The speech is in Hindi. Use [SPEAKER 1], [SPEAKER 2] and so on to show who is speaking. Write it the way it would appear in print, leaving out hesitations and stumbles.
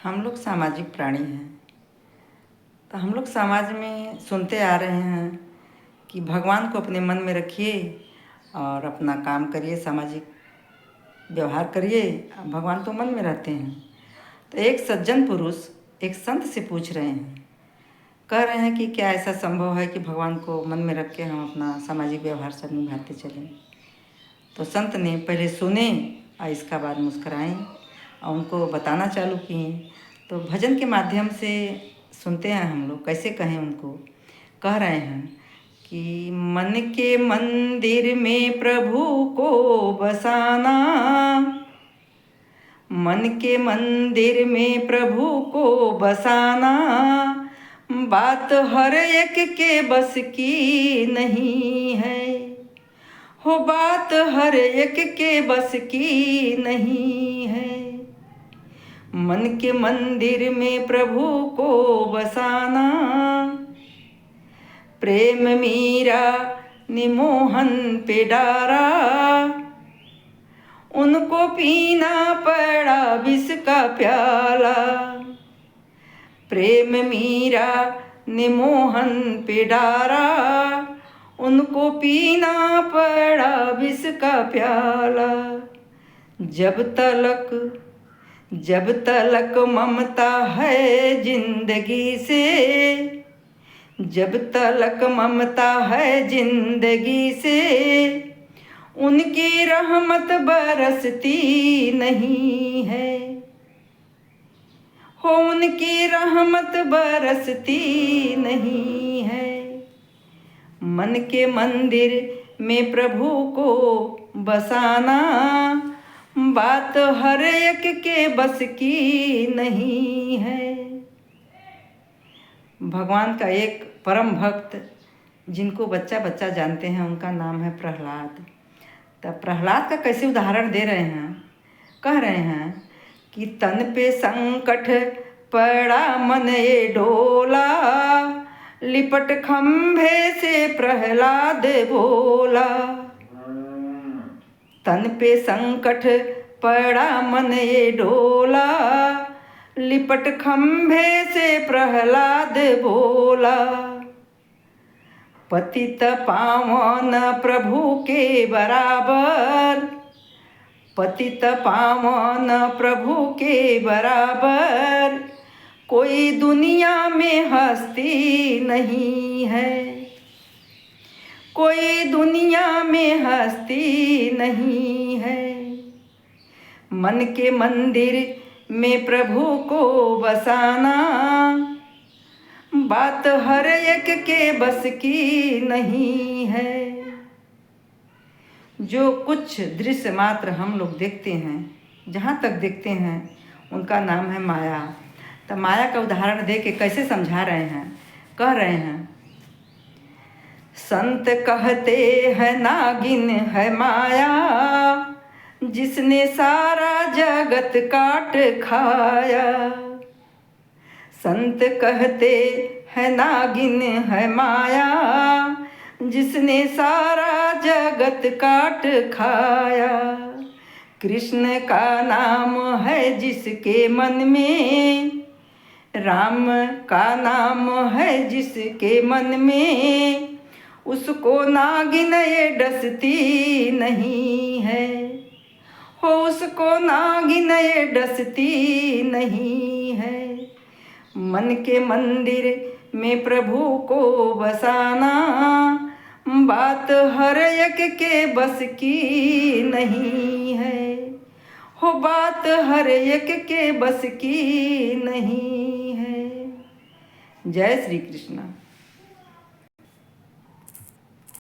[SPEAKER 1] हम लोग सामाजिक प्राणी हैं। तो हम लोग समाज में सुनते आ रहे हैं कि भगवान को अपने मन में रखिए और अपना काम करिए, सामाजिक व्यवहार करिए। भगवान तो मन में रहते हैं। तो एक सज्जन पुरुष एक संत से पूछ रहे हैं, कह रहे हैं कि क्या ऐसा संभव है कि भगवान को मन में रख के हम अपना सामाजिक व्यवहार सब निभाते चलें। तो संत ने पहले सुने और इसका बाद मुस्कराएं और उनको बताना चालू किए। तो भजन के माध्यम से सुनते हैं हम लोग, कैसे कहें उनको। कह रहे हैं कि मन के मंदिर में प्रभु को बसाना, मन के मंदिर में प्रभु को बसाना, बात हर एक के बस की नहीं है। हो बात हर एक के बस की नहीं है। मन के मंदिर में प्रभु को बसाना, प्रेम मीरा ने मोहन पे डारा, उनको पीना पड़ा विष का प्याला। प्रेम मीरा ने मोहन पे डारा, उनको पीना पड़ा विष का प्याला। जब तलक ममता है जिंदगी से, जब तलक ममता है जिंदगी से, उनकी रहमत बरसती नहीं है। हो उनकी रहमत बरसती नहीं है। मन के मंदिर में प्रभु को बसाना, बात हर एक के बस की नहीं है। भगवान का एक परम भक्त जिनको बच्चा बच्चा जानते हैं, उनका नाम है प्रहलाद। तब प्रहलाद का कैसे उदाहरण दे रहे हैं, कह रहे हैं कि तन पे संकट पड़ा मन ये डोला, लिपट खंभे से प्रहलाद बोला। तन पे संकट पड़ा मन ये डोला, लिपट खंभे से प्रहलाद बोला। पतित पावन प्रभु के बराबर, पतित पावन प्रभु के बराबर, कोई दुनिया में हस्ती नहीं है। कोई दुनिया में हस्ती नहीं है। मन के मंदिर में प्रभु को बसाना, बात हर एक के बस की नहीं है। जो कुछ दृश्य मात्र हम लोग देखते हैं, जहाँ तक देखते हैं, उनका नाम है माया। तो माया का उदाहरण दे के कैसे समझा रहे हैं, कह रहे हैं, संत कहते हैं नागिन है माया, जिसने सारा जगत काट खाया। संत कहते हैं नागिन है माया, जिसने सारा जगत काट खाया। कृष्ण का नाम है जिसके मन में, राम का नाम है जिसके मन में, उसको नागिन ये डसती नहीं है। हो उसको नागिन ये डसती नहीं है। मन के मंदिर में प्रभु को बसाना, बात हर एक के बस की नहीं है। हो बात हर एक के बस की नहीं है। जय श्री कृष्ण।